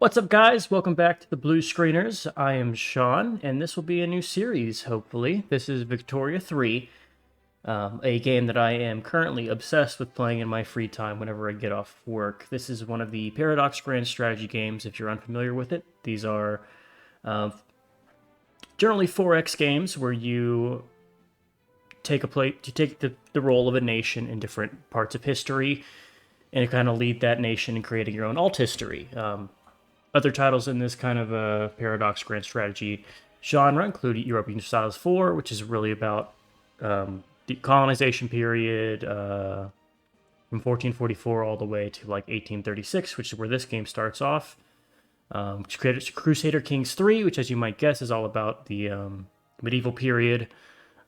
What's up, guys? Welcome back to the Blue Screeners. I am Sean, and this will be a new series, hopefully. This is Victoria 3, a game that I am currently obsessed with playing in my free time whenever I get off work. This is one of the Paradox Grand Strategy games, if you're unfamiliar with it. These are generally 4X games where you take the role of a nation in different parts of history, and you kind of lead that nation in creating your own alt history. Other titles in this kind of a Paradox Grand Strategy genre include European Styles 4, which is really about the colonization period from 1444 all the way to like 1836, which is where this game starts off. Crusader Kings 3, which, as you might guess, is all about the medieval period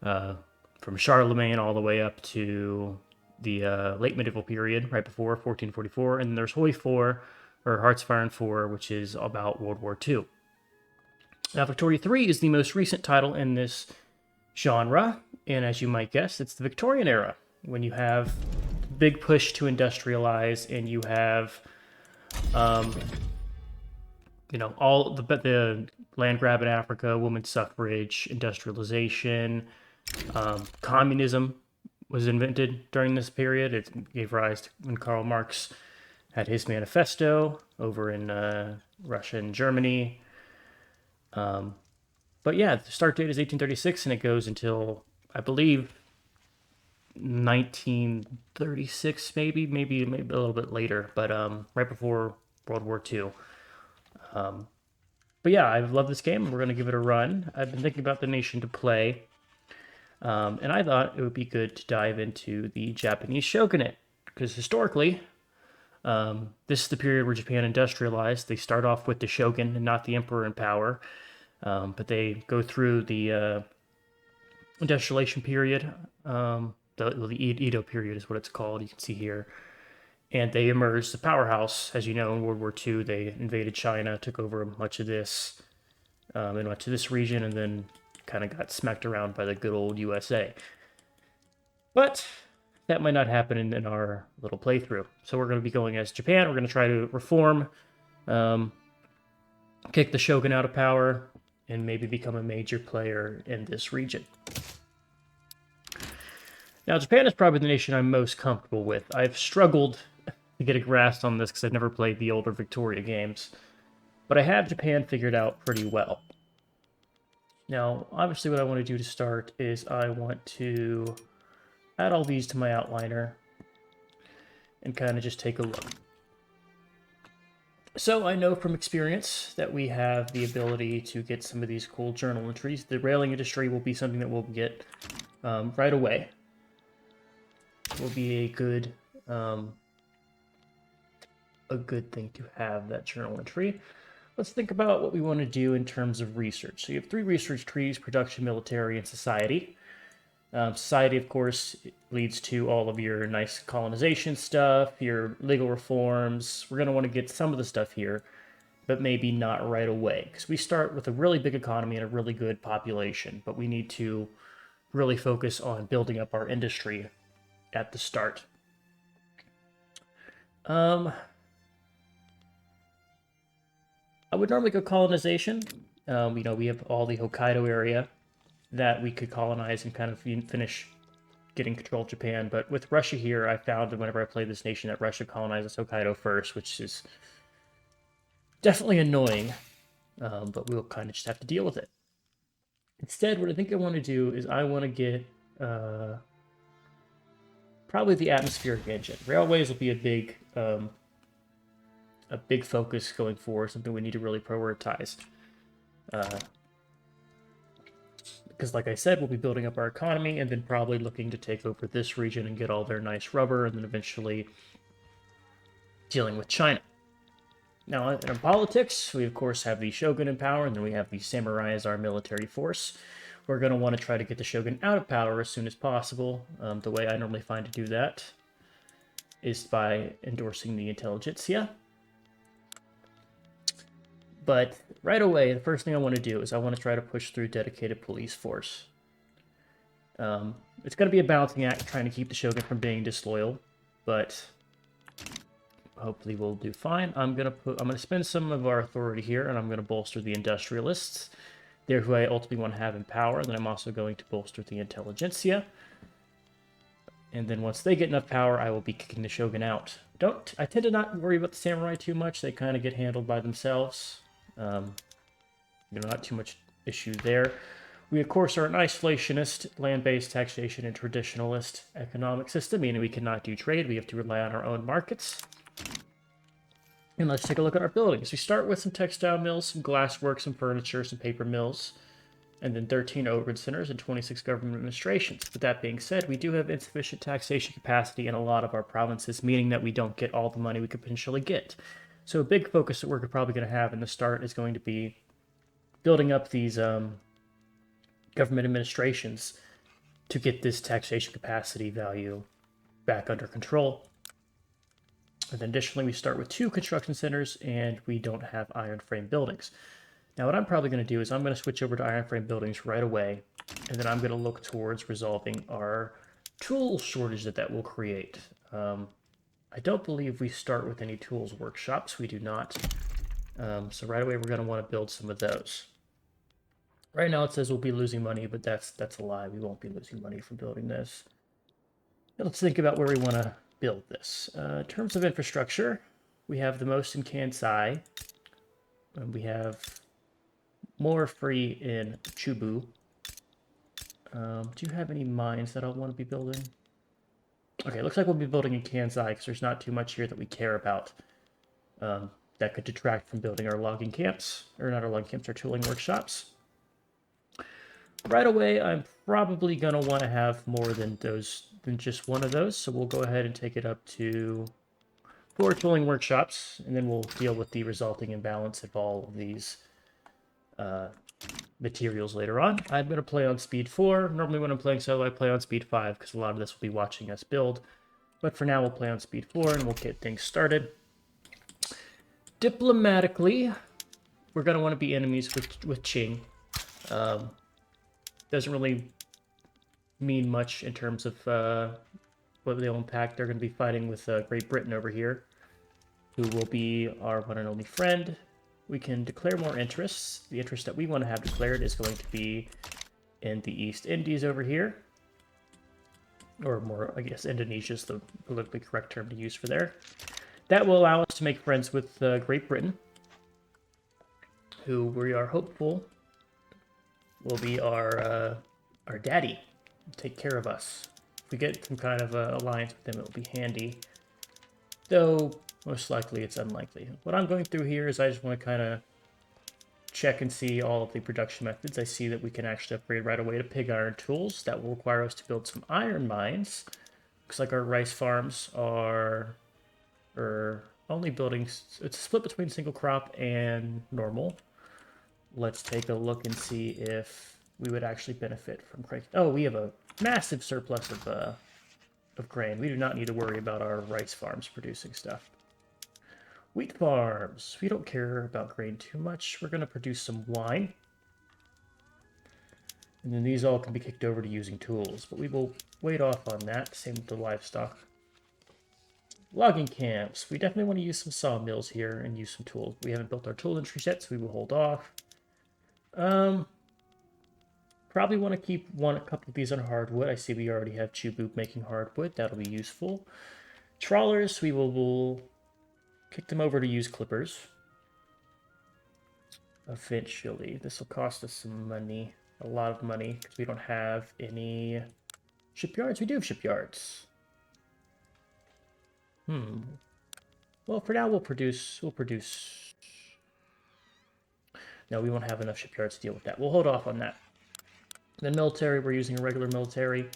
from Charlemagne all the way up to the late medieval period, right before 1444. And there's Holy 4, or Hearts of Iron 4, which is about World War II. Now, Victoria 3 is the most recent title in this genre, and as you might guess, it's the Victorian era, when you have big push to industrialize, and you have, all the land grab in Africa, women's suffrage, industrialization, communism was invented during this period. It gave rise to when Karl Marx had his manifesto over in Russia and Germany. But yeah, the start date is 1836, and it goes until, I believe, 1936, maybe a little bit later, but right before World War II. But yeah, I love this game. We're going to give it a run. I've been thinking about the nation to play, and I thought it would be good to dive into the Japanese shogunate, because historically, this is the period where Japan industrialized. They start off with the shogun and not the emperor in power, but they go through the industrialization period. The Edo period is what it's called. You can see here. And they emerged the powerhouse. As you know, in World War II, they invaded China, took over much of this, and much of this region, and then kind of got smacked around by the good old USA. But that might not happen in our little playthrough. So we're going to be going as Japan. We're going to try to reform, kick the shogun out of power, and maybe become a major player in this region. Now, Japan is probably the nation I'm most comfortable with. I've struggled to get a grasp on this because I've never played the older Victoria games, but I have Japan figured out pretty well. Now, obviously what I want to do to start is I want to add all these to my outliner and kind of just take a look. So I know from experience that we have the ability to get some of these cool journal entries. The railing industry will be something that we'll get right away. It will be a good thing to have, that journal entry. Let's think about what we want to do in terms of research. So you have 3 research trees: production, military, and society. Society, of course, leads to all of your nice colonization stuff, your legal reforms. We're going to want to get some of the stuff here, but maybe not right away, because we start with a really big economy and a really good population, but we need to really focus on building up our industry at the start. I would normally go colonization. We have all the Hokkaido area that we could colonize and kind of finish getting control of Japan. But with Russia here, I found that whenever I play this nation that Russia colonizes Hokkaido first, which is definitely annoying, but we'll kind of just have to deal with it. Instead, what I think I want to do is I want to get probably the atmospheric engine. Railways will be a big focus going forward, something we need to really prioritize. Because like I said, we'll be building up our economy and then probably looking to take over this region and get all their nice rubber, and then eventually dealing with China. Now, in politics, we of course have the shogun in power, and then we have the samurai as our military force. We're going to want to try to get the shogun out of power as soon as possible. The way I normally find to do that is by endorsing the intelligentsia. But right away, the first thing I want to do is I want to try to push through dedicated police force. It's going to be a balancing act trying to keep the shogun from being disloyal, but hopefully we'll do fine. I'm gonna spend some of our authority here, and I'm gonna bolster the industrialists. They're who I ultimately want to have in power. Then I'm also going to bolster the intelligentsia. And then once they get enough power, I will be kicking the shogun out. I tend to not worry about the samurai too much. They kind of get handled by themselves. Not too much issue there. We, of course, are an isolationist, land-based taxation, and traditionalist economic system, meaning we cannot do trade. We have to rely on our own markets. And let's take a look at our buildings. We start with some textile mills, some glasswork, some furniture, some paper mills, and then 13 urban centers and 26 government administrations. But that being said, we do have insufficient taxation capacity in a lot of our provinces, meaning that we don't get all the money we could potentially get. So a big focus that we're probably going to have in the start is going to be building up these government administrations to get this taxation capacity value back under control. And then additionally, we start with 2 construction centers, and we don't have iron frame buildings. Now, what I'm probably going to do is I'm going to switch over to iron frame buildings right away, and then I'm going to look towards resolving our tool shortage that will create. I don't believe we start with any tools workshops. We do not. So right away, we're going to want to build some of those. Right now, it says we'll be losing money, but that's a lie. We won't be losing money from building this. Now, let's think about where we want to build this. In terms of infrastructure, we have the most in Kansai, and we have more free in Chubu. Do you have any mines that I want to be building? Okay, looks like we'll be building in Kansai because there's not too much here that we care about. That could detract from building our logging camps, or not our logging camps, our tooling workshops. Right away, I'm probably going to want to have more than just one of those, so we'll go ahead and take it up to 4 tooling workshops, and then we'll deal with the resulting imbalance of all of these materials later on. I'm going to play on speed 4. Normally when I'm playing solo, I play on speed 5, because a lot of this will be watching us build. But for now, we'll play on speed 4, and we'll get things started. Diplomatically, we're going to want to be enemies with Qing. Doesn't really mean much in terms of what they'll impact. They're going to be fighting with Great Britain over here, who will be our one and only friend. We can declare more interests. The interest that we want to have declared is going to be in the East Indies over here. Or more, I guess, Indonesia is the politically correct term to use for there. That will allow us to make friends with Great Britain, who we are hopeful will be our daddy, take care of us. If we get some kind of alliance with them, it'll be handy. Though, most likely it's unlikely. What I'm going through here is I just want to kind of check and see all of the production methods. I see that we can actually upgrade right away to pig iron tools. That will require us to build some iron mines. Looks like our rice farms are only building... It's a split between single crop and normal. Let's take a look and see if we would actually benefit from grain. Oh, we have a massive surplus of grain. We do not need to worry about our rice farms producing stuff. Wheat farms. We don't care about grain too much. We're going to produce some wine. And then these all can be kicked over to using tools, but we will wait off on that. Same with the livestock. Logging camps. We definitely want to use some sawmills here and use some tools. We haven't built our tool industry yet, so we will hold off. Probably want to keep a couple of these on hardwood. I see we already have Chubu making hardwood. That'll be useful. Trawlers, we will kick them over to use clippers. Eventually. This will cost us some money. A lot of money, because we don't have any shipyards. We do have shipyards. Well, for now, we'll produce... No, we won't have enough shipyards to deal with that. We'll hold off on that. Then military, we're using a regular military.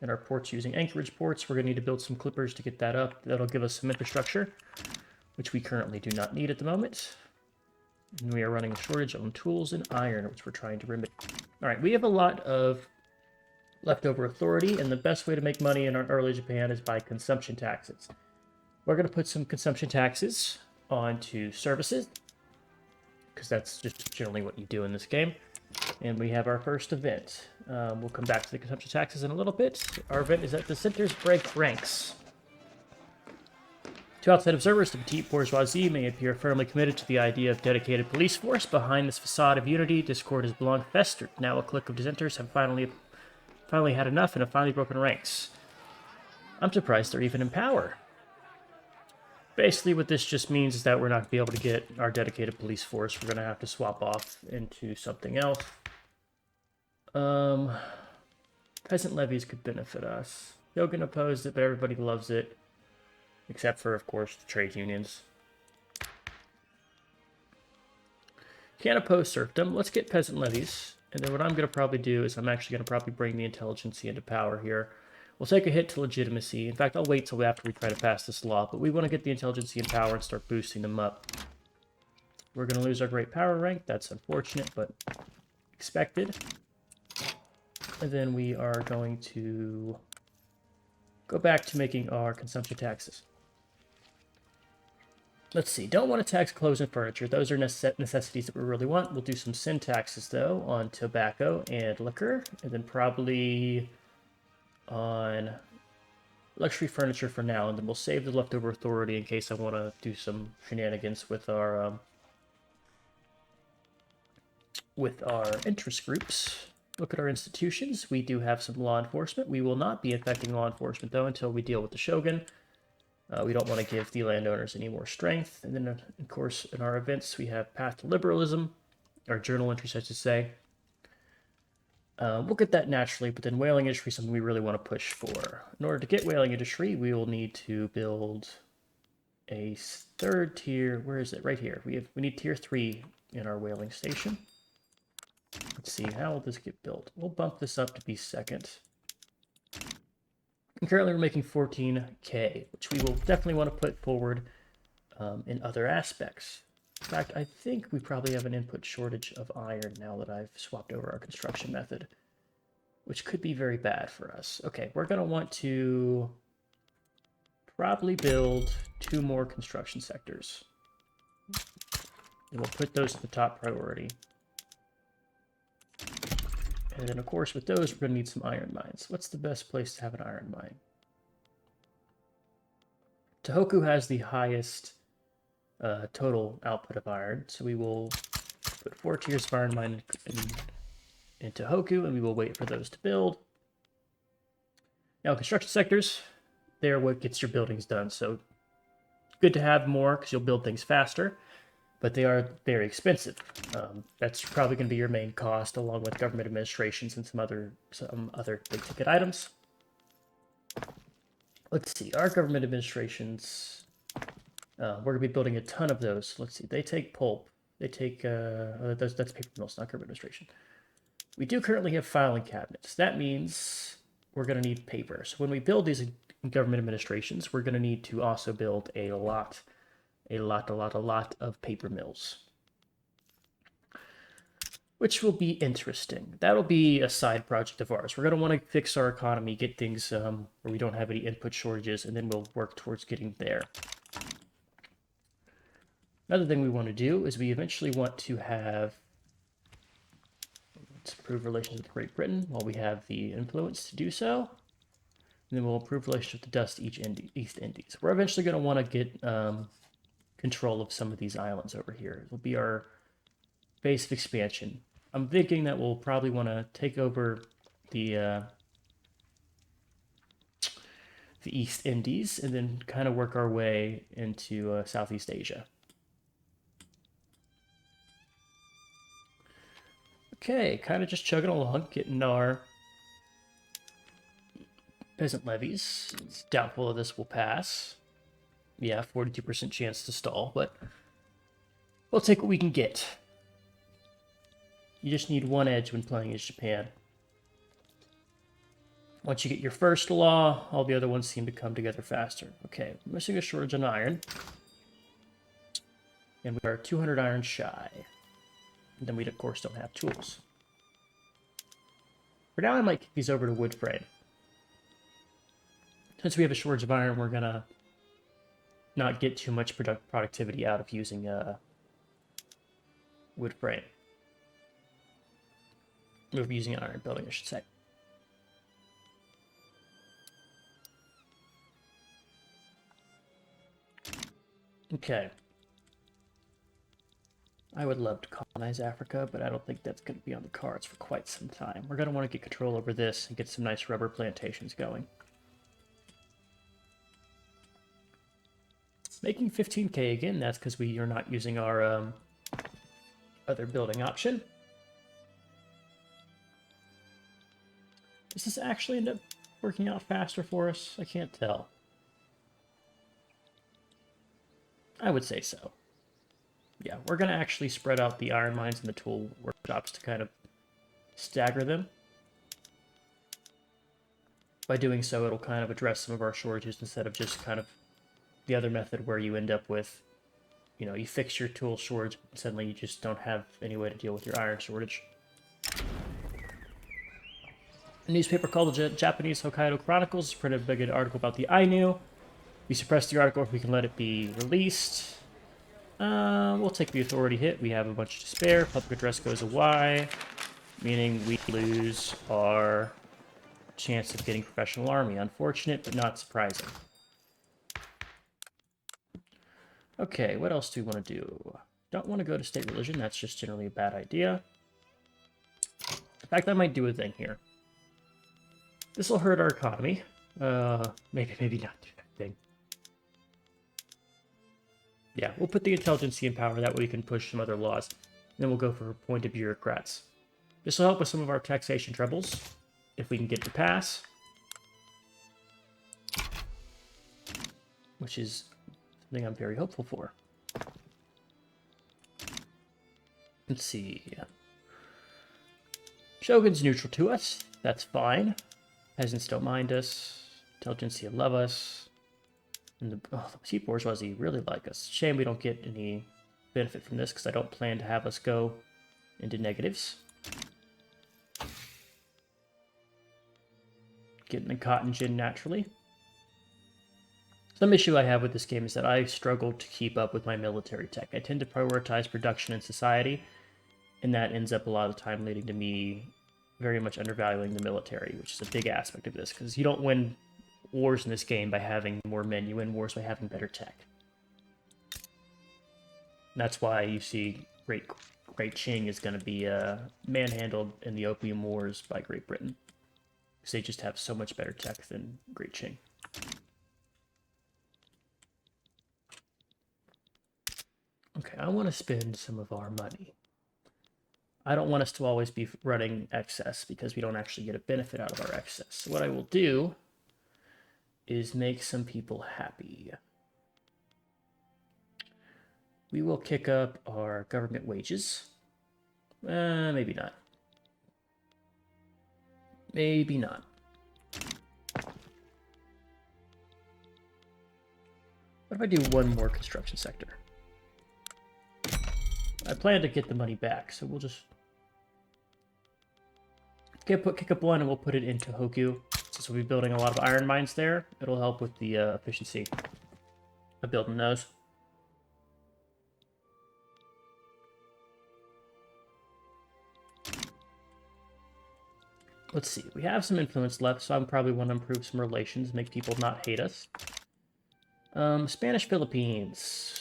And our ports using anchorage ports. We're going to need to build some clippers to get that up. That'll give us some infrastructure, which we currently do not need at the moment. And we are running a shortage on tools and iron, which we're trying to remedy. All right, we have a lot of leftover authority, and the best way to make money in our early Japan is by consumption taxes. We're going to put some consumption taxes onto services, because that's just generally what you do in this game. And we have our first event. We'll come back to the consumption taxes in a little bit. Our event is that the centers break ranks. To outside observers, the petite bourgeoisie may appear firmly committed to the idea of dedicated police force. Behind this facade of unity, discord has long festered. Now a clique of dissenters have finally had enough and have finally broken ranks. I'm surprised they're even in power. Basically, what this just means is that we're not going to be able to get our dedicated police force. We're going to have to swap off into something else. Peasant levies could benefit us. Yogan opposed it, but everybody loves it. Except for, of course, the trade unions. Can't oppose serfdom. Let's get peasant levies. And then what I'm going to probably do is I'm actually going to probably bring the intelligentsia into power here. We'll take a hit to legitimacy. In fact, I'll wait till after we try to pass this law. But we want to get the intelligentsia in power and start boosting them up. We're going to lose our great power rank. That's unfortunate, but expected. And then we are going to go back to making our consumption taxes. Let's see, don't want to tax clothes and furniture. Those are necessities that we really want. We'll do some sin taxes, though, on tobacco and liquor. And then probably on luxury furniture for now. And then we'll save the leftover authority in case I want to do some shenanigans with our interest groups. Look at our institutions. We do have some law enforcement. We will not be affecting law enforcement, though, until we deal with the shogun. We don't want to give the landowners any more strength. And then, of course, in our events, we have Path to Liberalism, or journal entries, I should say. We'll get that naturally, but then whaling industry is something we really want to push for. In order to get whaling industry, we will need to build a third tier. Where is it? Right here. We need tier 3 in our whaling station. Let's see, how will this get built? We'll bump this up to be second. And currently we're making 14k, which we will definitely want to put forward in other aspects. In fact, I think we probably have an input shortage of iron now that I've swapped over our construction method, which could be very bad for us. Okay, we're going to want to probably build 2 more construction sectors. And we'll put those at the top priority. And then, of course, with those, we're going to need some iron mines. What's the best place to have an iron mine? Tohoku has the highest total output of iron, so we will put 4 tiers of iron mine in Tohoku, and we will wait for those to build. Now, construction sectors, they're what gets your buildings done, so good to have more because you'll build things faster. But they are very expensive. That's probably going to be your main cost, along with government administrations and some other big-ticket items. Let's see, our government administrations, we're going to be building a ton of those. Let's see, they take pulp. They take, that's paper mills, not government administration. We do currently have filing cabinets. That means we're going to need paper. So when we build these government administrations, we're going to need to also build a lot of paper mills, which will be interesting. That'll be a side project of ours. We're going to want to fix our economy, get things where we don't have any input shortages, and then we'll work towards getting there. Another thing we want to do is we eventually want to have, let's improve relations with Great Britain while we have the influence to do so. And then we'll improve relations with the Dust East Indies. We're eventually going to want to get control of some of these islands over here. It'll be our base of expansion. I'm thinking that we'll probably want to take over the East Indies and then kind of work our way into Southeast Asia. Okay, kind of just chugging along, getting our peasant levies. It's doubtful that this will pass. Yeah, 42% chance to stall, but we'll take what we can get. You just need one edge when playing as Japan. Once you get your first law, all the other ones seem to come together faster. Okay, we're missing a shortage on iron. And we are 200 iron shy. And then we, of course, don't have tools. For now, I might kick these over to wood frame. Since we have a shortage of iron, we're going to not get too much productivity out of using wood frame. We'll be using an iron building, I should say. Okay. I would love to colonize Africa, but I don't think that's going to be on the cards for quite some time. We're going to want to get control over this and get some nice rubber plantations going. Making 15k again, that's because we are not using our other building option. Does this actually end up working out faster for us? I can't tell. I would say so. Yeah, we're going to actually spread out the iron mines and the tool workshops to kind of stagger them. By doing so, it'll kind of address some of our shortages instead of just kind of the other method where you end up with, you know, you fix your tool shortage, and suddenly you just don't have any way to deal with your iron shortage. A newspaper called the Japanese Hokkaido Chronicles printed a big article about the Ainu. We suppressed the article if we can let it be released. We'll take the authority hit. We have a bunch to spare. Public address goes away, meaning we lose our chance of getting professional army. Unfortunate, but not surprising. Okay, what else do we want to do? Don't want to go to state religion. That's just generally a bad idea. In fact, I might do a thing here. This will hurt our economy. Maybe not do that thing. Yeah, we'll put the intelligentsia in power. That way we can push some other laws. Then we'll go for appointed bureaucrats. This will help with some of our taxation troubles, if we can get to pass. Which is something I'm very hopeful for. Let's see. Shogun's neutral to us. That's fine. Peasants don't mind us. Intelligentsia love us. And the cheap bourgeoisie really like us. Shame we don't get any benefit from this because I don't plan to have us go into negatives. Getting the cotton gin naturally. Some issue I have with this game is that I struggle to keep up with my military tech. I tend to prioritize production in society, and that ends up a lot of the time leading to me very much undervaluing the military, which is a big aspect of this, because you don't win wars in this game by having more men, you win wars by having better tech. And that's why you see Great Qing is going to be manhandled in the Opium Wars by Great Britain, because they just have so much better tech than Great Qing. Okay, I want to spend some of our money. I don't want us to always be running excess because we don't actually get a benefit out of our excess. So what I will do is make some people happy. We will kick up our government wages. Maybe not. Maybe not. What if I do one more construction sector? I plan to get the money back, so we'll just kick up one and we'll put it into Hoku. Since we'll be building a lot of iron mines there, it'll help with the efficiency of building those. Let's see, we have some influence left, so I probably want to improve some relations, make people not hate us. Spanish Philippines.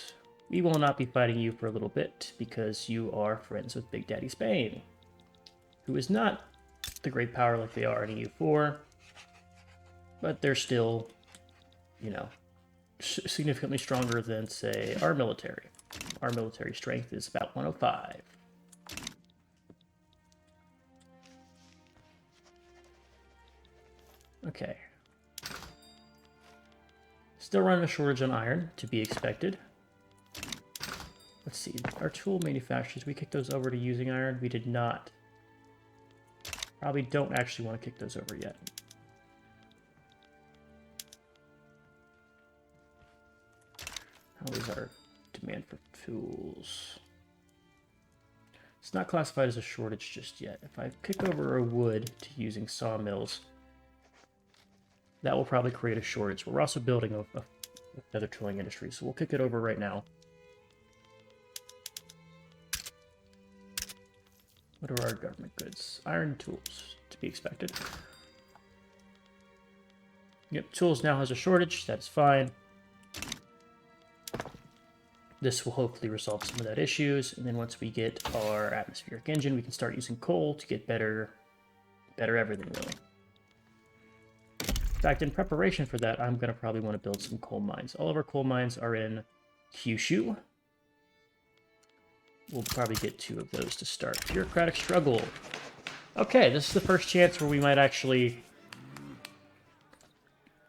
We will not be fighting you for a little bit because you are friends with Big Daddy Spain, who is not the great power like they are in EU4, but they're still, you know, significantly stronger than, say, our military. Our military strength is about 105. Okay. Still running a shortage on iron, to be expected. Let's see, our tool manufacturers, we kicked those over to using iron? We did not. Probably don't actually want to kick those over yet. How is our demand for tools? It's not classified as a shortage just yet. If I kick over a wood to using sawmills, that will probably create a shortage. We're also building another tooling industry, so we'll kick it over right now. What are our government goods? Iron tools, to be expected. Yep, tools now has a shortage. That's fine. This will hopefully resolve some of that issues, and then once we get our atmospheric engine, we can start using coal to get better everything, really. In fact, in preparation for that, I'm going to probably want to build some coal mines. All of our coal mines are in Kyushu. We'll probably get 2 of those to start. Bureaucratic struggle. Okay, this is the first chance where we might actually...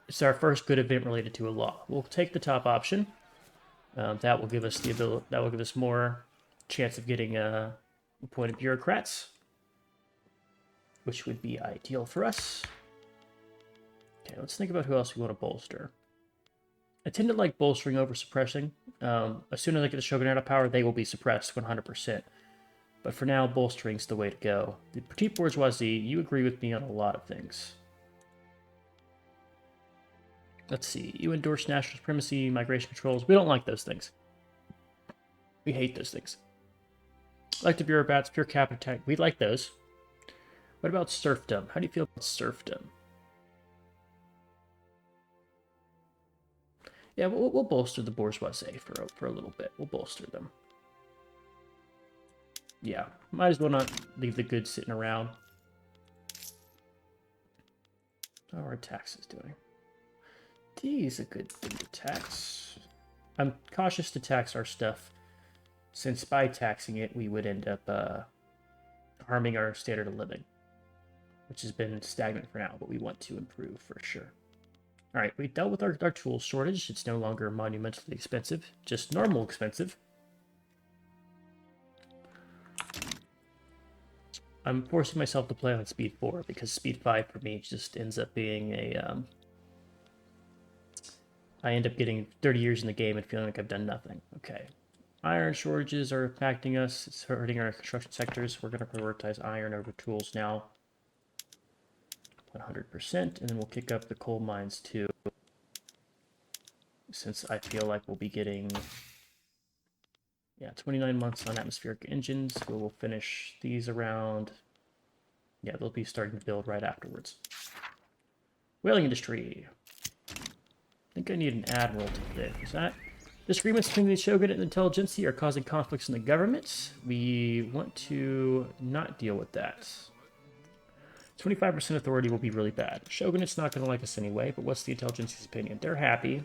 It's our first good event related to a law. We'll take the top option. That will give us the ability. That will give us more chance of getting appointed bureaucrats, which would be ideal for us. Okay, let's think about who else we want to bolster. I tend to like bolstering over suppressing. As soon as I get the shogunate out of power, they will be suppressed 100%. But for now, bolstering's the way to go. The petite bourgeoisie, you agree with me on a lot of things. Let's see. You endorse national supremacy, migration controls. We don't like those things. We hate those things. Like the bureaucrats, pure capital. We like those. What about serfdom? How do you feel about serfdom? Yeah, we'll bolster the bourgeoisie for a little bit. We'll bolster them. Yeah, might as well not leave the goods sitting around. How are our taxes doing? D is a good thing to tax. I'm cautious to tax our stuff, since by taxing it, we would end up harming our standard of living, which has been stagnant for now, but we want to improve for sure. All right, we dealt with our tool shortage. It's no longer monumentally expensive, just normal expensive. I'm forcing myself to play on speed 4 because speed 5 for me just ends up being a... I end up getting 30 years in the game and feeling like I've done nothing. Okay. Iron shortages are impacting us. It's hurting our construction sectors. We're going to prioritize iron over tools now. 100%. And then we'll kick up the coal mines too. Since I feel like we'll be getting... Yeah, 29 months on atmospheric engines. We'll finish these around... Yeah, they'll be starting to build right afterwards. Whaling industry. I think I need an admiral to this. Is that... Disagreements between the shogunate and intelligentsia are causing conflicts in the government. We want to not deal with that. 25% authority will be really bad. Shogunate's not going to like us anyway, but what's the intelligentsia's opinion? They're happy.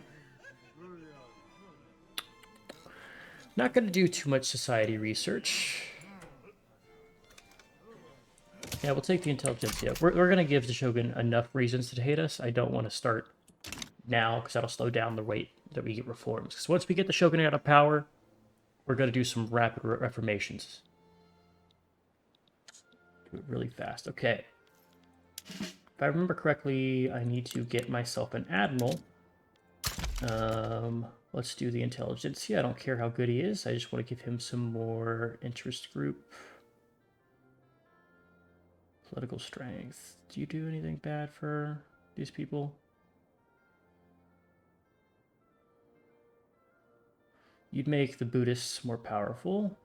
Not going to do too much society research. Yeah, we'll take the intelligentsia. We're going to give the shogun enough reasons to hate us. I don't want to start now because that'll slow down the rate that we get reforms. Because once we get the shogunate out of power, we're going to do some rapid reformations. Do it really fast. Okay. If I remember correctly, I need to get myself an admiral. Let's do the intelligentsia. I don't care how good he is. I just want to give him some more interest group. Political strength. Do you do anything bad for these people? You'd make the Buddhists more powerful.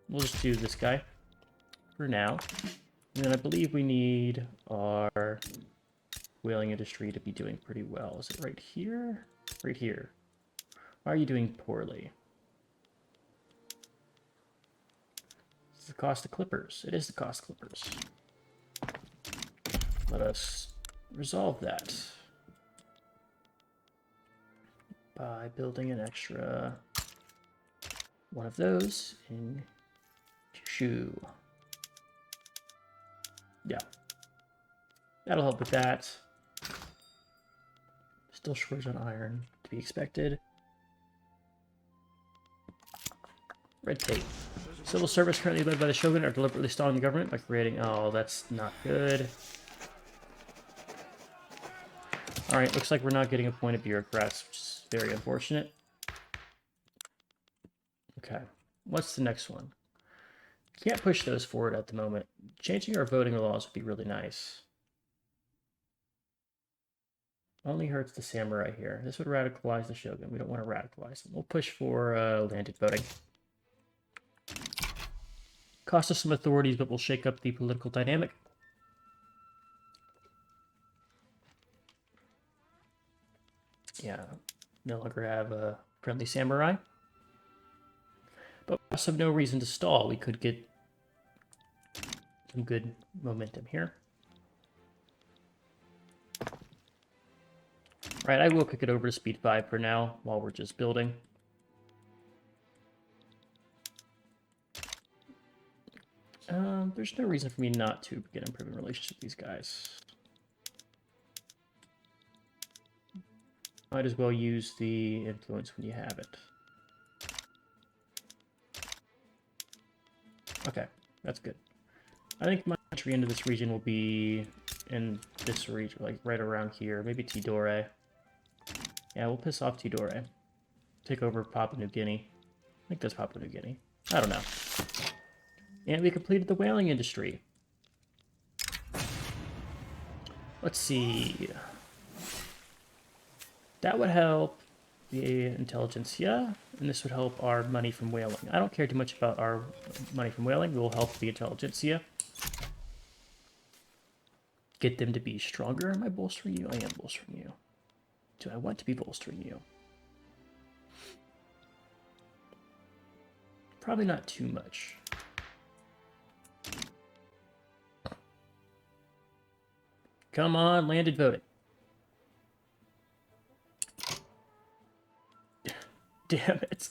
We'll just do this guy for now. And then I believe we need our whaling industry to be doing pretty well. Is it right here? Right here. Why are you doing poorly? It's the cost of clippers. It is the cost of clippers. Let us resolve that by building an extra one of those in Kyushu. Yeah. That'll help with that. Still shortage on iron to be expected. Red tape. Civil service currently led by the shogun are deliberately stalling the government by creating... Oh, that's not good. Alright, looks like we're not getting appointed bureaucrats, which is very unfortunate. Okay, what's the next one? Can't push those forward at the moment. Changing our voting laws would be really nice. Only hurts the samurai here. This would radicalize the shogun. We don't want to radicalize them. We'll push for landed voting. Cost us some authorities, but we'll shake up the political dynamic. Yeah, no longer have a friendly samurai. But we also have no reason to stall. We could get some good momentum here. Right, I will kick it over to speed 5 for now, while we're just building. There's no reason for me not to begin improving relations with these guys. Might as well use the influence when you have it. Okay, that's good. I think my entry into this region will be in this region, like right around here. Maybe Tidore. Yeah, we'll piss off Tidore. Take over Papua New Guinea. I think that's Papua New Guinea. I don't know. And we completed the whaling industry. Let's see. That would help the intelligentsia, and this would help our money from whaling. I don't care too much about our money from whaling. We will help the intelligentsia. Get them to be stronger. Am I bolstering you? I am bolstering you. Do I want to be bolstering you? Probably not too much. Come on, landed voting. Damn it.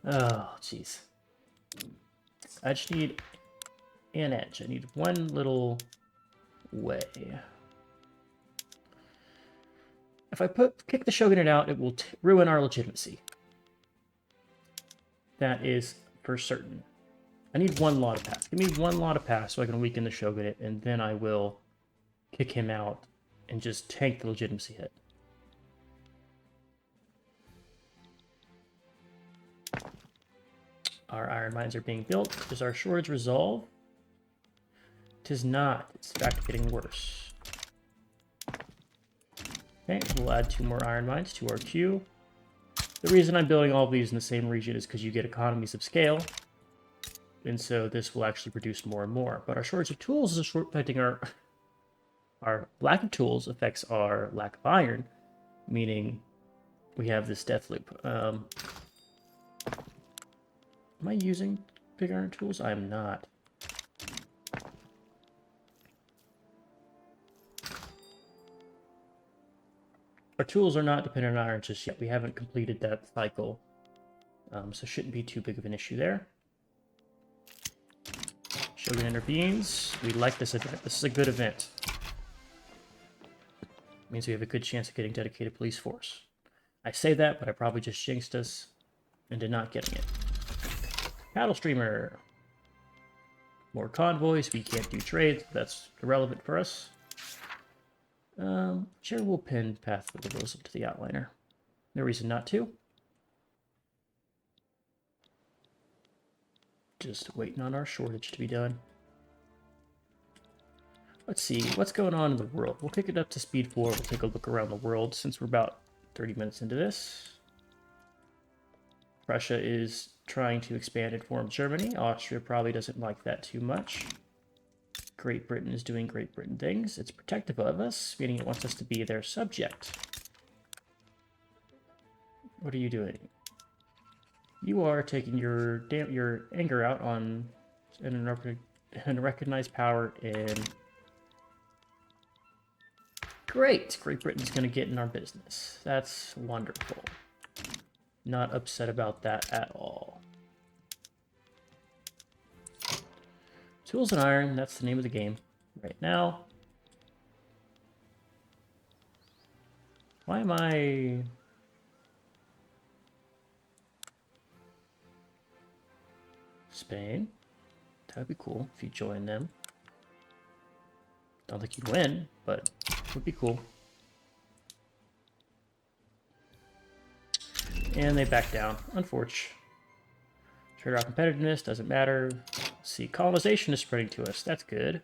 Oh, jeez. I just need an edge. I need one little way. If I kick the shogunate out, it will ruin our legitimacy. That is for certain. I need one law to pass. Give me one law to pass so I can weaken the shogunate, and then I will kick him out and just tank the legitimacy hit. Our iron mines are being built. Does our shortage resolve? Tis not. It's in fact getting worse. Okay, we'll add 2 more iron mines to our queue. The reason I'm building all of these in the same region is because you get economies of scale. And so this will actually produce more and more. But our shortage of tools is affecting our lack of tools affects our lack of iron, meaning we have this death loop. Am I using big iron tools? I am not. Our tools are not dependent on iron just yet. We haven't completed that cycle, so shouldn't be too big of an issue there. Shogun intervenes. We like this event. This is a good event. It means we have a good chance of getting dedicated police force. I say that, but I probably just jinxed us into not getting it. Paddle streamer. More convoys. We can't do trades. That's irrelevant for us. Sure, we'll pin Path of the Rose to the outliner. No reason not to. Just waiting on our shortage to be done. Let's see, what's going on in the world? We'll kick it up to speed 4. We'll take a look around the world since we're about 30 minutes into this. Russia is trying to expand and form Germany. Austria probably doesn't like that too much. Great Britain is doing Great Britain things. It's protective of us, meaning it wants us to be their subject. What are you doing? You are taking your anger out on an unrecognized power in... Great! Great Britain's going to get in our business. That's wonderful. Not upset about that at all. Tools and iron, that's the name of the game right now. Why am I... Spain? That would be cool if you join them. Don't think you'd win, but it would be cool. And they back down. Unfortunate. Trade our competitiveness, doesn't matter. Let's see, colonization is spreading to us. That's good.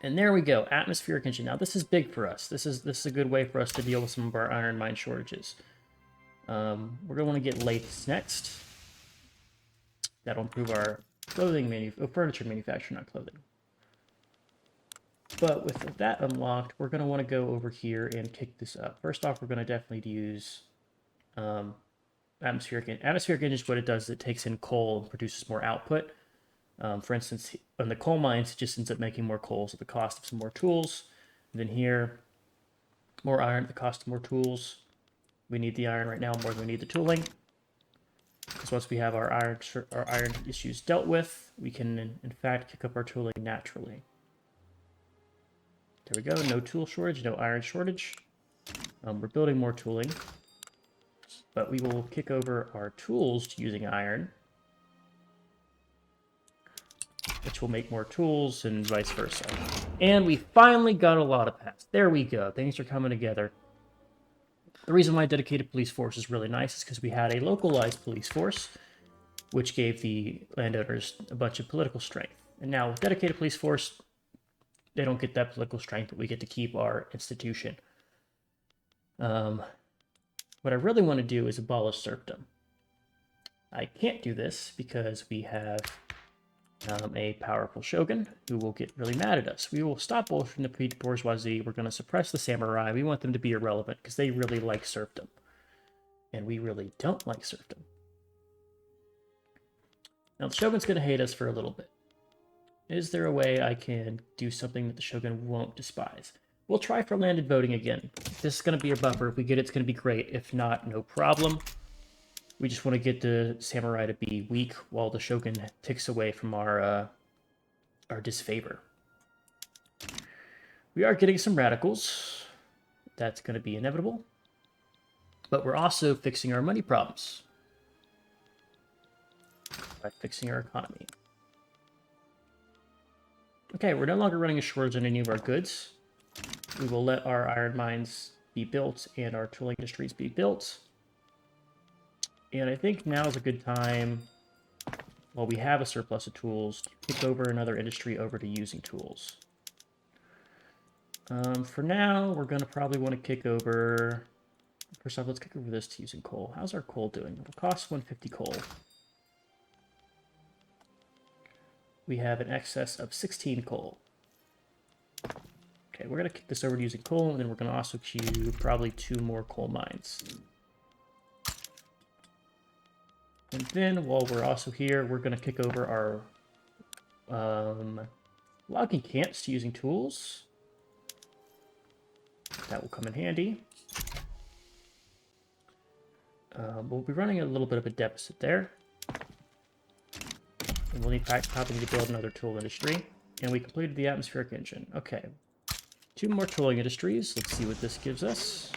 And there we go, atmospheric engine. Now this is big for us. This is a good way for us to deal with some of our iron mine shortages. We're gonna want to get lathes next. That'll improve our furniture manufacturing, not clothing. But with that unlocked, we're gonna want to go over here and kick this up. First off, we're gonna definitely use atmospheric engine is what it does. It takes in coal and produces more output. For instance, on the coal mines, it just ends up making more coals at the cost of some more tools. And then here, more iron at the cost of more tools. We need the iron right now more than we need the tooling. Because once we have our iron issues dealt with, we can in fact kick up our tooling naturally. There we go. No tool shortage, no iron shortage. We're building more tooling, but we will kick over our tools to using iron, which will make more tools and vice versa. And we finally got a lot of pass. There we go. Things are coming together. The reason why a dedicated police force is really nice is because we had a localized police force, which gave the landowners a bunch of political strength. And now with dedicated police force, they don't get that political strength, but we get to keep our institution. What I really want to do is abolish serfdom. I can't do this because we have a powerful shogun who will get really mad at us. We will stop bolstering the bourgeoisie. We're going to suppress the samurai. We want them to be irrelevant because they really like serfdom. And we really don't like serfdom. Now, the shogun's going to hate us for a little bit. Is there a way I can do something that the shogun won't despise? We'll try for landed voting again. This is going to be a buffer. If we get it, it's going to be great. If not, no problem. We just want to get the samurai to be weak while the shogun ticks away from our disfavor. We are getting some radicals. That's going to be inevitable. But we're also fixing our money problems by fixing our economy. Okay, we're no longer running a shortage on any of our goods. We will let our iron mines be built and our tooling industries be built. And I think now is a good time, while we have a surplus of tools, to kick over another industry over to using tools. For now, we're going to probably want to kick over... First off, let's kick over this to using coal. How's our coal doing? It'll cost 150 coal. We have an excess of 16 coal. Okay, we're going to kick this over to using coal, and then we're going to also queue probably 2 more coal mines. And then, while we're also here, we're going to kick over our logging camps to using tools. That will come in handy. We'll be running a little bit of a deficit there. And we'll probably need to build another tool industry. And we completed the atmospheric engine. Okay. 2 more tooling industries. Let's see what this gives us.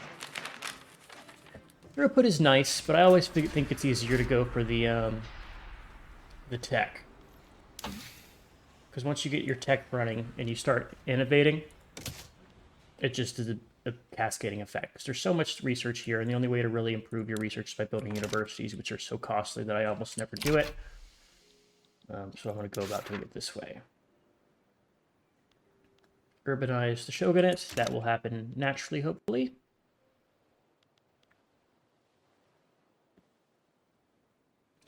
Throughput is nice, but I always think it's easier to go for the tech. Because once you get your tech running and you start innovating, it just is a cascading effect. Because there's so much research here, and the only way to really improve your research is by building universities, which are so costly that I almost never do it. So I'm going to go about doing it this way. Urbanize the shogunate. That will happen naturally, hopefully.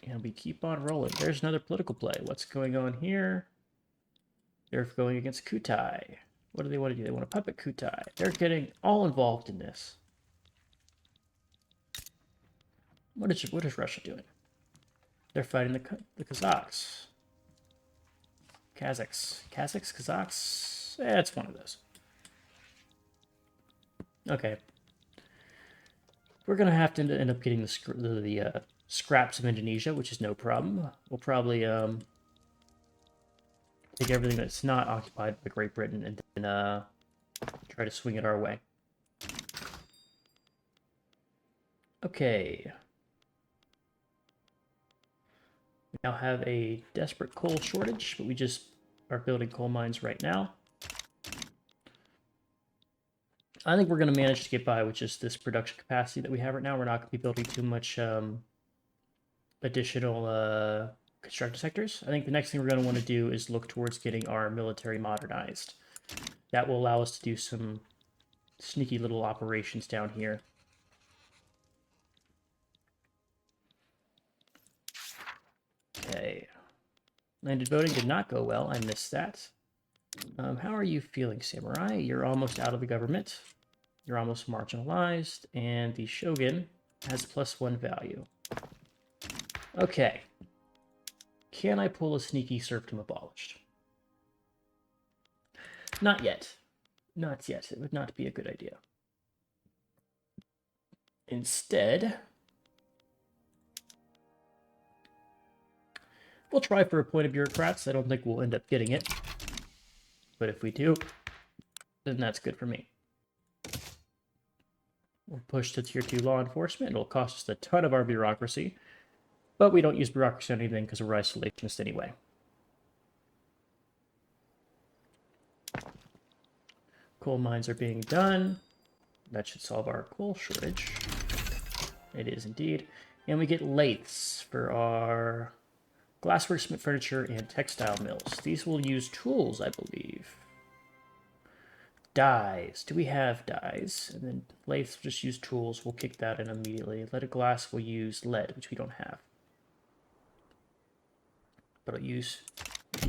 And we keep on rolling. There's another political play. What's going on here? They're going against Kutai. What do they want to do? They want to puppet Kutai. They're getting all involved in this. What is Russia doing? They're fighting the Kazakhs. Kazakhs? It's one of those. Okay. We're going to have to end up getting the scraps of Indonesia, which is no problem. We'll probably take everything that's not occupied by Great Britain and then try to swing it our way. Okay. We now have a desperate coal shortage, but we just are building coal mines right now. I think we're going to manage to get by with just this production capacity that we have right now. We're not going to be building too much additional constructor sectors. I think the next thing we're going to want to do is look towards getting our military modernized. That will allow us to do some sneaky little operations down here. Okay. Landed voting did not go well. I missed that. How are you feeling, Samurai? You're almost out of the government. You're almost marginalized. And the Shogun has +1 value. Okay. Can I pull a sneaky serfdom abolished? Not yet. Not yet. It would not be a good idea. Instead, we'll try for a point of bureaucrats. I don't think we'll end up getting it. But if we do, then that's good for me. We'll push to Tier 2 law enforcement. It'll cost us a ton of our bureaucracy. But we don't use bureaucracy on anything because we're isolationists anyway. Coal mines are being done. That should solve our coal shortage. It is indeed. And we get lathes for our glassworks, furniture, and textile mills. These will use tools, I believe. Dyes. Do we have dyes? And then lathes will just use tools. We'll kick that in immediately. Lead glass will use lead, which we don't have. But I'll use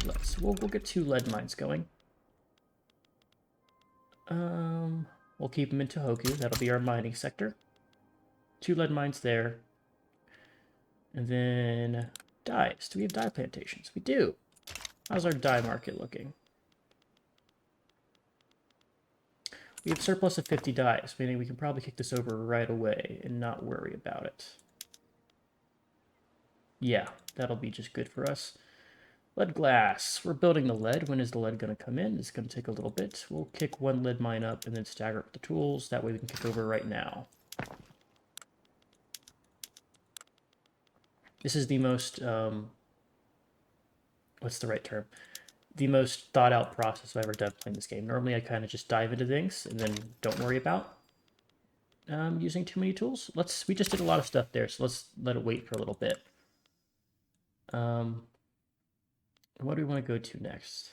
lead. So we'll get 2 lead mines going. We'll keep them in Tohoku. That'll be our mining sector. 2 lead mines there. And then dyes. Do we have dye plantations? We do. How's our dye market looking? We have surplus of 50 dyes, meaning we can probably kick this over right away and not worry about it. Yeah, that'll be just good for us. Lead glass. We're building the lead. When is the lead going to come in? It's going to take a little bit. We'll kick 1 lead mine up and then stagger up the tools. That way we can kick over right now. This is the most, what's the right term? The most thought out process I've ever done playing this game. Normally I kind of just dive into things and then don't worry about using too many tools. We just did a lot of stuff there, so let's let it wait for a little bit. What do we want to go to next?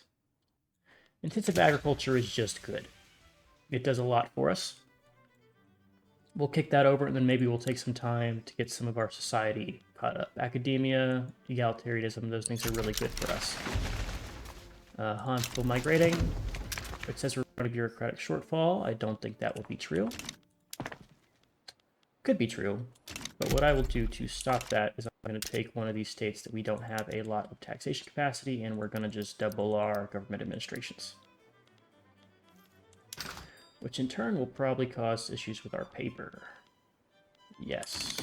Intensive agriculture is just good. It does a lot for us. We'll kick that over, and then maybe we'll take some time to get some of our society caught up. Academia, egalitarianism, those things are really good for us. Han's still migrating. It says we're on a bureaucratic shortfall. I don't think that will be true. Could be true. But what I will do to stop that is I'm going to take one of these states that we don't have a lot of taxation capacity, and we're going to just double our government administrations. Which in turn will probably cause issues with our paper. Yes.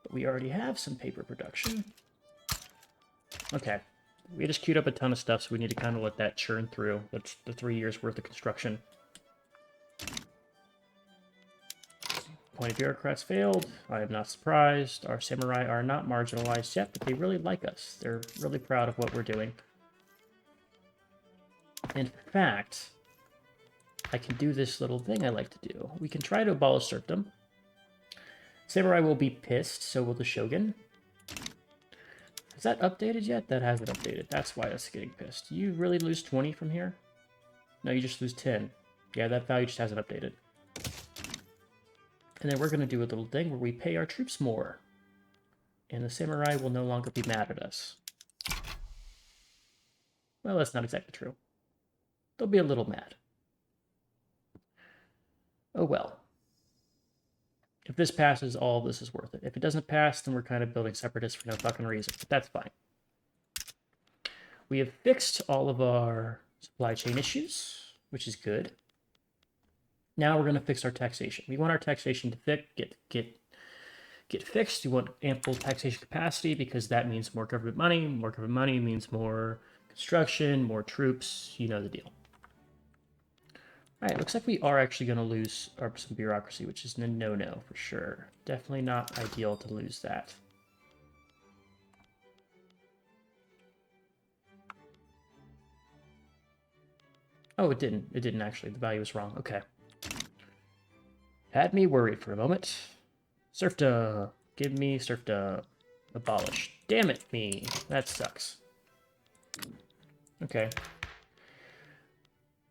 But we already have some paper production. Okay. We just queued up a ton of stuff, so we need to kind of let that churn through. That's the 3 years worth of construction. Point of bureaucrats failed. I am not surprised. Our samurai are not marginalized yet, but they really like us. They're really proud of what we're doing. In fact, I can do this little thing I like to do. We can try to abolish serfdom. Samurai will be pissed, so will the shogun. Is that updated yet? That hasn't updated. That's why it's getting pissed. You really lose 20 from here? No, you just lose 10. Yeah, that value just hasn't updated. And then we're going to do a little thing where we pay our troops more. And the samurai will no longer be mad at us. Well, that's not exactly true. They'll be a little mad. Oh well. If this passes, all of this is worth it. If it doesn't pass, then we're kind of building separatists for no fucking reason. But that's fine. We have fixed all of our supply chain issues, which is good. Now we're going to fix our taxation. We want our taxation to get fixed. We want ample taxation capacity because that means more government money. More government money means more construction, more troops. You know the deal. All right, looks like we are actually going to lose some bureaucracy, which is a no-no for sure. Definitely not ideal to lose that. Oh, it didn't. It didn't actually. The value was wrong. Okay. Had me worried for a moment. Serfdom. Give me serfdom. Abolish. Damn it, me. That sucks. Okay.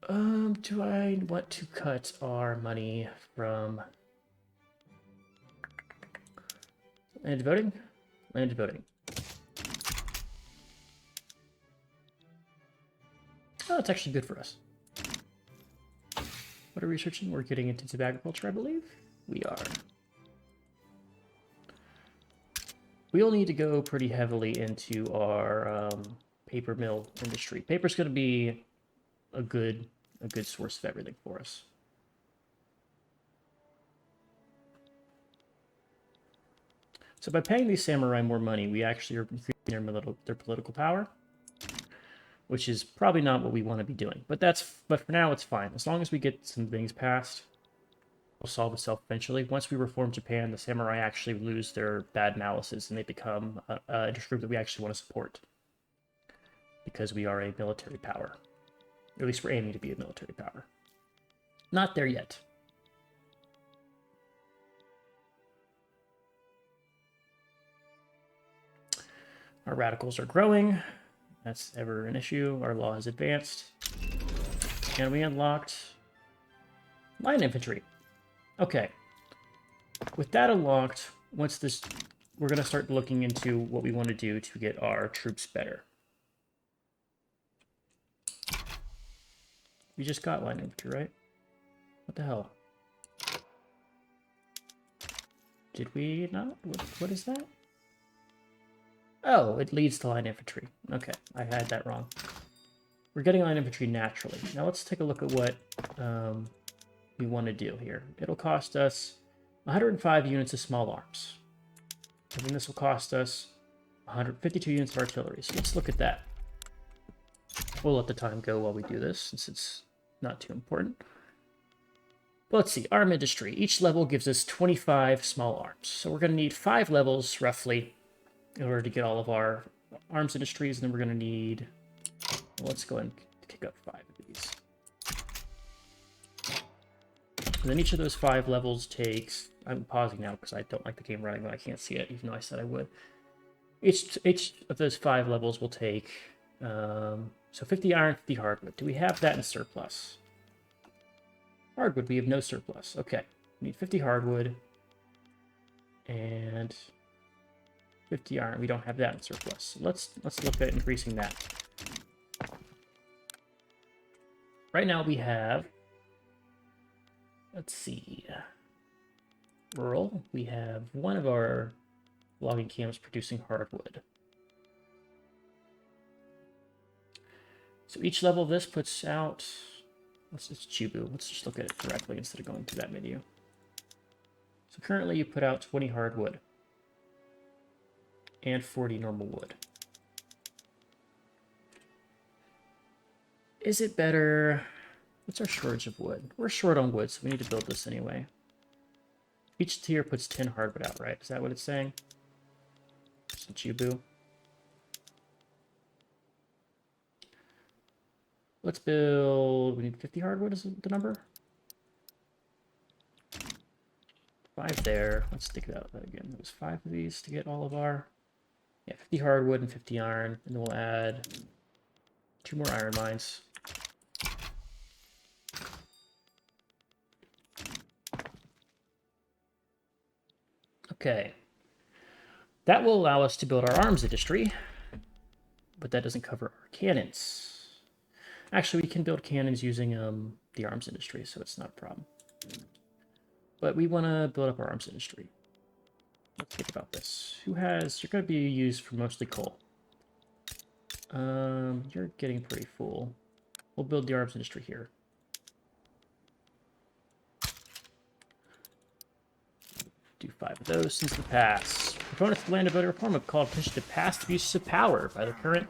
Do I want to cut our money from land voting? Land voting. Oh, it's actually good for us. What are we researching? We're getting intensive agriculture, I believe. We are. We'll need to go pretty heavily into our paper mill industry. Paper's going to be a good source of everything for us. So by paying these samurai more money, we actually are increasing their political power, which is probably not what we want to be doing. But for now, it's fine. As long as we get some things passed, it'll solve itself eventually. Once we reform Japan, the samurai actually lose their bad malices and they become a interest group that we actually want to support. Because we are a military power. Or at least we're aiming to be a military power. Not there yet. Our radicals are growing. That's ever an issue. Our law has advanced. And we unlocked line infantry. Okay. With that unlocked, we're going to start looking into what we want to do to get our troops better. We just got line infantry, right? What the hell? Did we not? What is that? Oh, it leads to line infantry. Okay, I had that wrong. We're getting line infantry naturally. Now let's take a look at what we want to do here. It'll cost us 105 units of small arms. And then this will cost us 152 units of artillery. So let's look at that. We'll let the time go while we do this, since it's not too important. But let's see, arm industry. Each level gives us 25 small arms. So we're going to need 5 levels, roughly, in order to get all of our arms industries. And then we're going to need... Well, let's go ahead and kick up 5 of these. And then each of those 5 levels takes... I'm pausing now because I don't like the game running, but I can't see it, even though I said I would. Each of those 5 levels will take... so 50 iron, 50 hardwood. Do we have that in surplus? Hardwood, we have no surplus. Okay, we need 50 hardwood and 50 iron. We don't have that in surplus. So let's look at increasing that. Right now we have, let's see, rural. We have one of our logging camps producing hardwood. So each level of this puts out, it's Chubu. Let's just look at it directly instead of going to that menu. So currently you put out 20 hardwood and 40 normal wood. Is it better? What's our shortage of wood? We're short on wood, so we need to build this anyway. Each tier puts 10 hardwood out, right? Is that what it's saying? So Chubu. Let's build... We need 50 hardwood is the number? 5 there. Let's think about that again. It was 5 of these to get all of our... Yeah, 50 hardwood and 50 iron. And then we'll add 2 more iron mines. Okay. That will allow us to build our arms industry. But that doesn't cover our cannons. Actually, we can build cannons using the arms industry, so it's not a problem. But we want to build up our arms industry. Let's think about this. You're going to be used for mostly coal. You're getting pretty full. We'll build the arms industry here. Do 5 of those since the pass. Proponents of the land of voter reform have called attention to past abuses of power by the current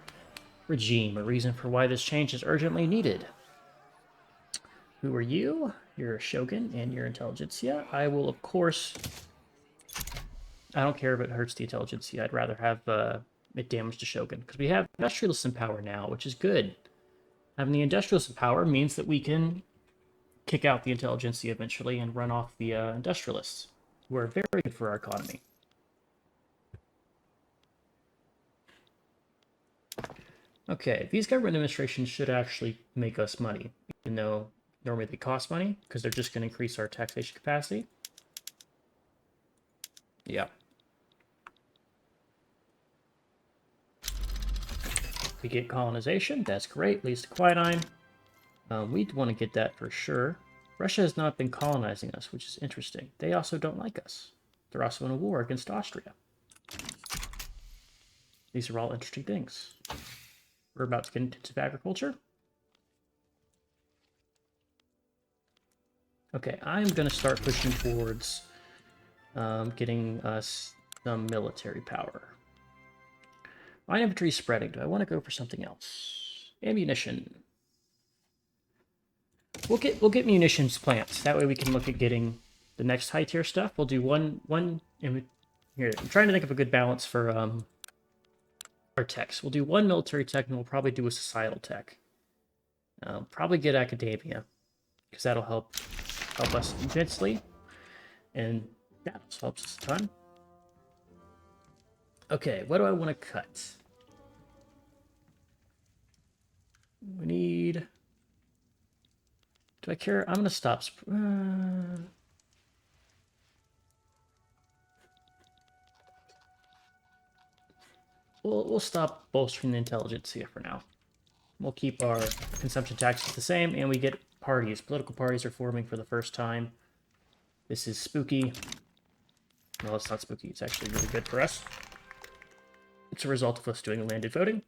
regime, a reason for why this change is urgently needed. Who are you? You're a shogun and you're intelligentsia. I will, of course... I don't care if it hurts the intelligentsia. I'd rather have it damage the shogun, because we have industrialists in power now, which is good. Having the industrialists in power means that we can kick out the intelligentsia eventually and run off the industrialists, who are very good for our economy. Okay, these government administrations should actually make us money, even though normally they cost money, because they're just going to increase our taxation capacity. Yeah. We get colonization, that's great, leads to quinine. We'd want to get that for sure. Russia has not been colonizing us, which is interesting. They also don't like us. They're also in a war against Austria. These are all interesting things. We're about to get into agriculture. Okay, I'm going to start pushing towards getting us some military power. My infantry is spreading. Do I want to go for something else? Ammunition. We'll get munitions plants. That way we can look at getting the next high tier stuff. We'll do one here. I'm trying to think of a good balance for our techs. We'll do one military tech, and we'll probably do a societal tech. Probably get academia, because that'll help us immensely, and that also helps us a ton. Okay, what do I want to cut? We need... Do I care? I'm going to stop... We'll stop bolstering the intelligence here for now. We'll keep our consumption taxes the same, and we get parties. Political parties are forming for the first time. This is spooky. Well, it's not spooky. It's actually really good for us. It's a result of us doing landed voting.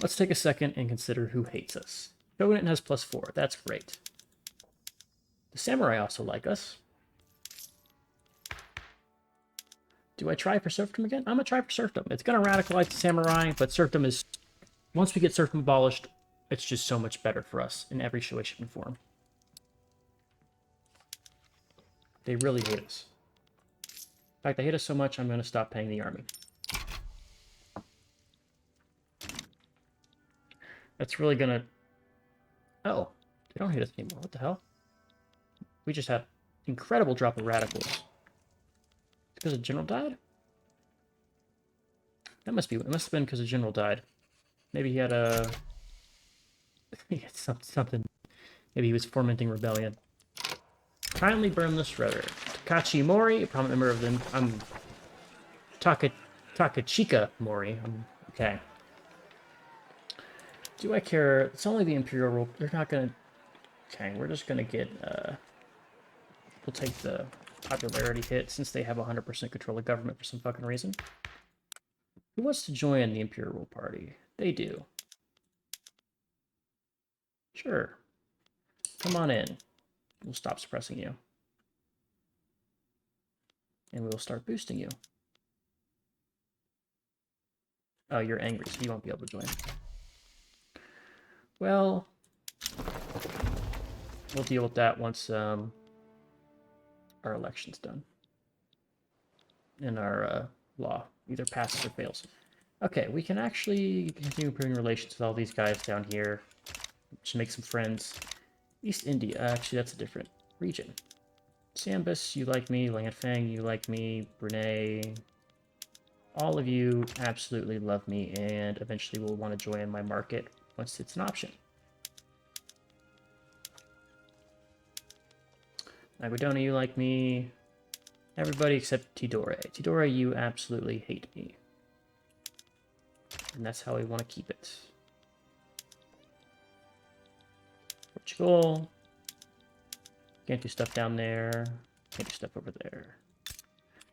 Let's take a second and consider who hates us. Shogunate has +4. That's great. The samurai also like us. Do I try for serfdom again? I'm going to try for serfdom. It's going to radicalize the samurai, but serfdom is... Once we get serfdom abolished, it's just so much better for us in every way, shape, and form. They really hate us. In fact, they hate us so much, I'm going to stop paying the army. That's really going to... Oh, they don't hate us anymore. What the hell? We just had incredible drop of radicals. Because a general died? That must be... It must have been because a general died. Maybe he had a... he had something. Maybe he was fomenting rebellion. Kindly burn this rudder. Takachi Mori, a prominent member of them. I'm... Takachika Mori. Okay. Do I care? It's only the Imperial rule. They're not gonna... Okay, we're just gonna get... We'll take the popularity hit since they have 100% control of government for some fucking reason. Who wants to join the Imperial Rule Party? They do. Sure. Come on in. We'll stop suppressing you. And we will start boosting you. Oh, you're angry, so you won't be able to join. Well, we'll deal with that once our election's done. And our law either passes or fails. Okay, we can actually continue improving relations with all these guys down here. Just make some friends. East India, actually that's a different region. Sambus, you like me. Langfang, you like me. Brunei, all of you absolutely love me and eventually will want to join my market once it's an option. Aguadona, you like me. Everybody except Tidore. Tidore, you absolutely hate me. And that's how we want to keep it. Portugal. Can't do stuff down there. Can't do stuff over there.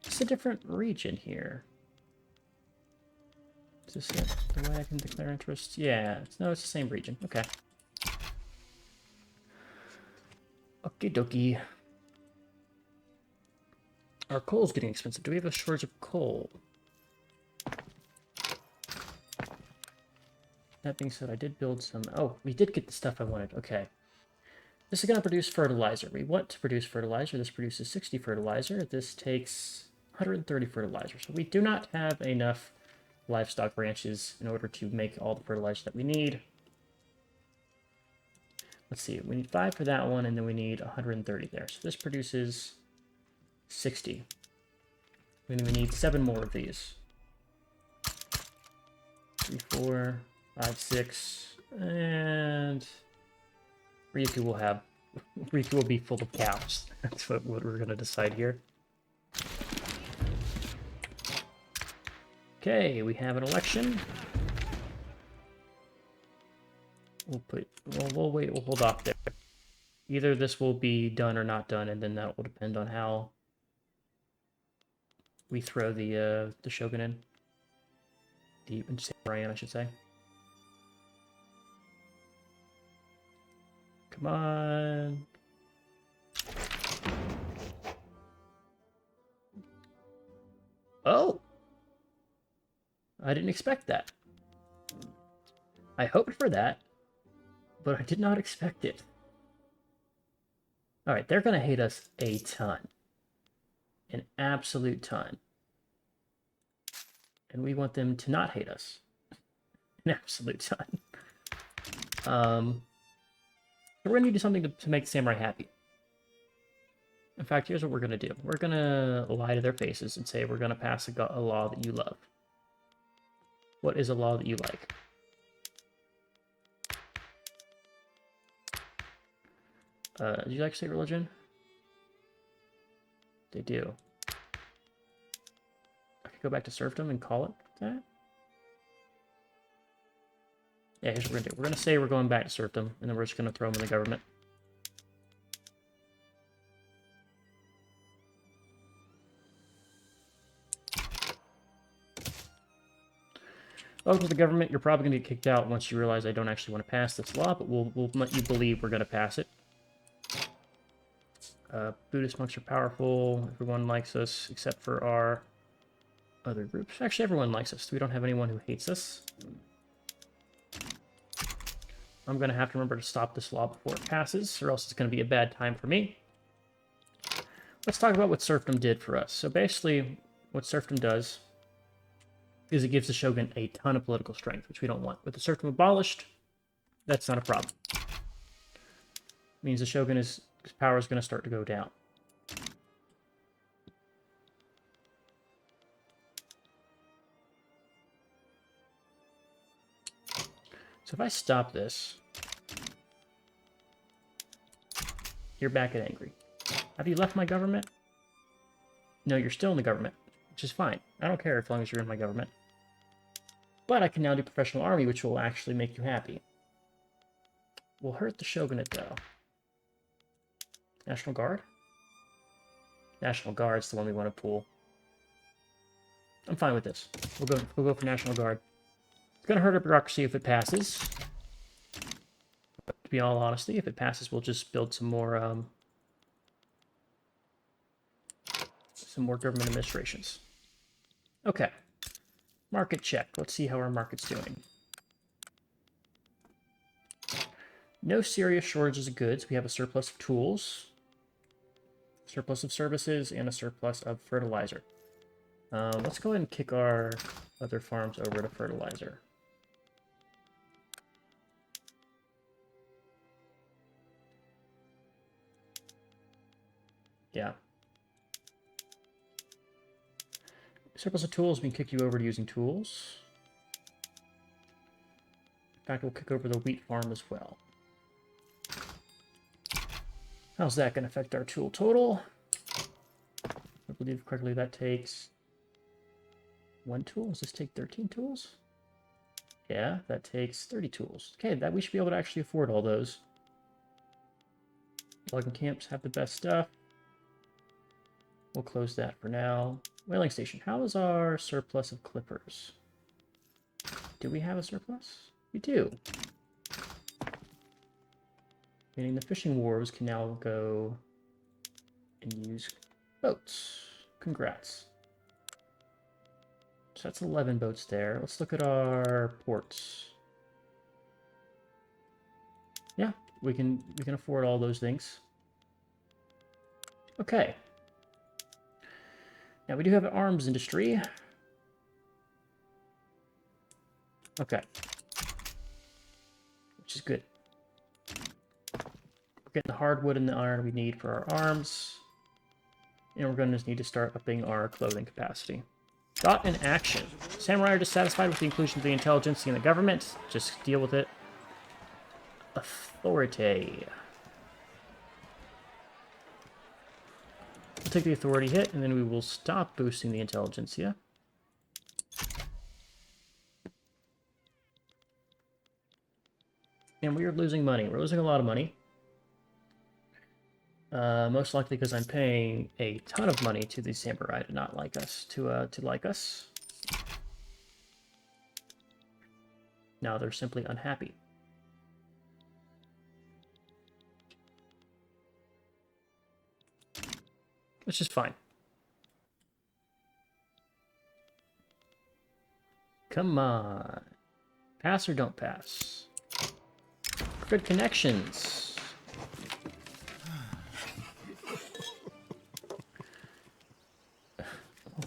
It's a different region here. Is this it? The way I can declare interest? Yeah. No, it's the same region. Okay. Okie dokie. Our coal's getting expensive. Do we have a shortage of coal? That being said, I did build some... Oh, we did get the stuff I wanted. Okay. This is going to produce fertilizer. We want to produce fertilizer. This produces 60 fertilizer. This takes 130 fertilizer. So we do not have enough livestock branches in order to make all the fertilizer that we need. Let's see. We need 5 for that one, and then we need 130 there. So this produces 60. And then we need 7 more of these. 3, 4, 5, 6, and Ryukyu will be full of cows. That's what we're going to decide here. Okay, we have an election. We'll wait, we'll hold off there. Either this will be done or not done, and then that will depend on how we throw the shogun in. The samurai in, I should say. Come on. Oh! I didn't expect that. I hoped for that, but I did not expect it. Alright, they're going to hate us a ton. An absolute ton. And we want them to not hate us. An absolute ton. So we're going to do something to make the samurai happy. In fact, here's what we're going to do. We're going to lie to their faces and say we're going to pass a law that you love. What is a law that you like? Do you like state religion? They do. I could go back to serfdom and call it that. Yeah, here's what we're going to do. We're going to say we're going back to serfdom, and then we're just going to throw them in the government. Welcome to the government. You're probably going to get kicked out once you realize I don't actually want to pass this law, but we'll let you believe we're going to pass it. Buddhist monks are powerful. Everyone likes us except for our other groups. Actually, everyone likes us. We don't have anyone who hates us. I'm going to have to remember to stop this law before it passes, or else it's going to be a bad time for me. Let's talk about what serfdom did for us. So basically, what serfdom does is it gives the shogun a ton of political strength, which we don't want. With the serfdom abolished, that's not a problem. It means the shogun's power is going to start to go down. So if I stop this, you're back at angry. Have you left my government? No, you're still in the government, which is fine. I don't care as long as you're in my government. But I can now do professional army, which will actually make you happy. Will hurt the shogunate, though. National Guard? National Guard's the one we want to pull. I'm fine with this. We'll go for National Guard. It's going to hurt our bureaucracy if it passes. But to be all honesty, if it passes, we'll just build some more government administrations. Okay. Market check. Let's see how our market's doing. No serious shortages of goods. We have a surplus of tools, surplus of services, and a surplus of fertilizer. Let's go ahead and kick our other farms over to fertilizer. Yeah. Surplus of tools, we can kick you over to using tools. In fact, we'll kick over the wheat farm as well. How's that going to affect our tool total? I believe correctly that takes 1 tool. Does this take 13 tools? Yeah, that takes 30 tools. Okay, that we should be able to actually afford all those. Logging camps have the best stuff. We'll close that for now. Whaling station. How is our surplus of clippers? Do we have a surplus? We do. Meaning the fishing wharves can now go and use boats. Congrats. So that's 11 boats there. Let's look at our ports. Yeah, we can afford all those things. Okay. Now we do have an arms industry. Okay. Which is good. We're getting the hardwood and the iron we need for our arms. And we're going to just need to start upping our clothing capacity. Thought and action. Samurai are dissatisfied with the inclusion of the intelligentsia in the government. Just deal with it. Authority. We'll take the authority hit, and then we will stop boosting the intelligentsia. And we are losing money. We're losing a lot of money. Most likely because I'm paying a ton of money to the samurai to not like us, to like us. Now they're simply unhappy. Which is fine. Come on. Pass or don't pass? Good connections.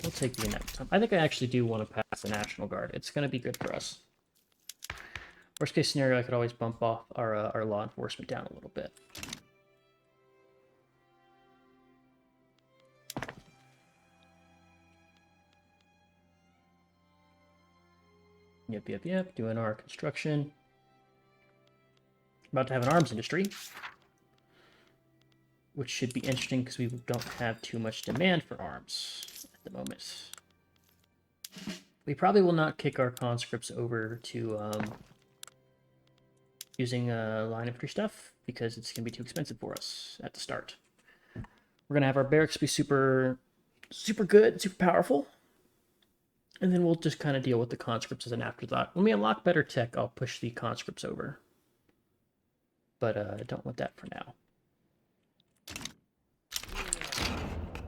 We'll take the next time. I think I actually do want to pass the National Guard. It's going to be good for us. Worst case scenario, I could always bump off our law enforcement down a little bit. Yep. Doing our construction. About to have an arms industry, which should be interesting because we don't have too much demand for arms at the moment. We probably will not kick our conscripts over to using line infantry stuff because it's going to be too expensive for us at the start. We're going to have our barracks be super good, super powerful. And then we'll just kind of deal with the conscripts as an afterthought. When we unlock better tech, I'll push the conscripts over. But I don't want that for now.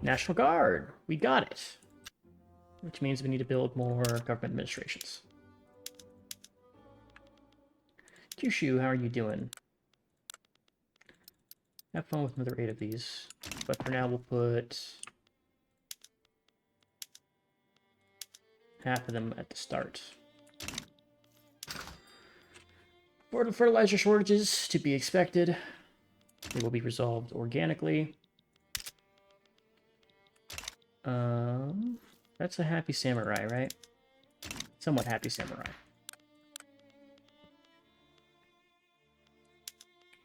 National Guard. We got it. Which means we need to build more government administrations. Kyushu, how are you doing? Have fun with another 8 of these. But for now, we'll put half of them at the start. For the fertilizer shortages to be expected, they will be resolved organically. That's a happy samurai, right? Somewhat happy samurai.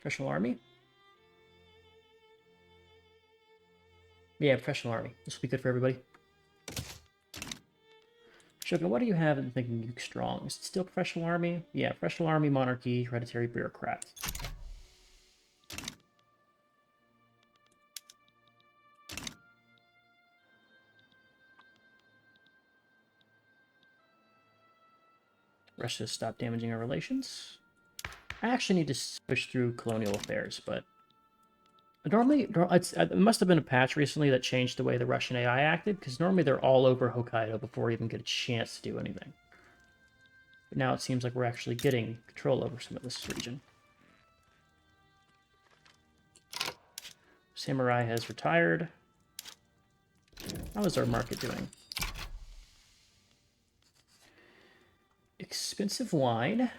Professional army? Yeah, professional army. This will be good for everybody. Shogun, what do you have in thinking you strong? Is it still professional army? Yeah, professional army, monarchy, hereditary bureaucrat. Russia stop damaging our relations. I actually need to push through colonial affairs, but normally it must have been a patch recently that changed the way the Russian AI acted, because normally they're all over Hokkaido before we even get a chance to do anything. But now it seems like we're actually getting control over some of this region. Samurai has retired. How is our market doing? Expensive wine.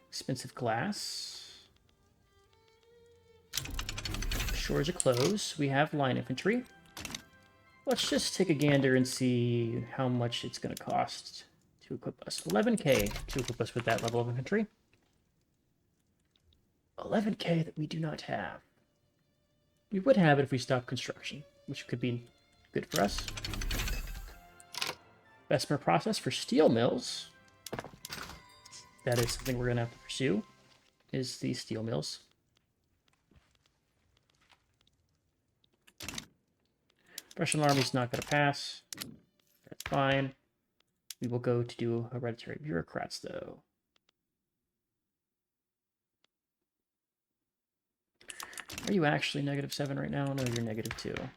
Expensive glass. Shores are closed. We have line infantry. Let's just take a gander and see how much it's going to cost to equip us. 11k to equip us with that level of infantry. 11k that we do not have. We would have it if we stopped construction, which could be good for us. Bessemer process for steel mills. That is something we're going to have to pursue, is the steel mills. Russian army's not going to pass. That's fine. We will go to do hereditary bureaucrats, though. Are you actually -7 right now? No, you're -2.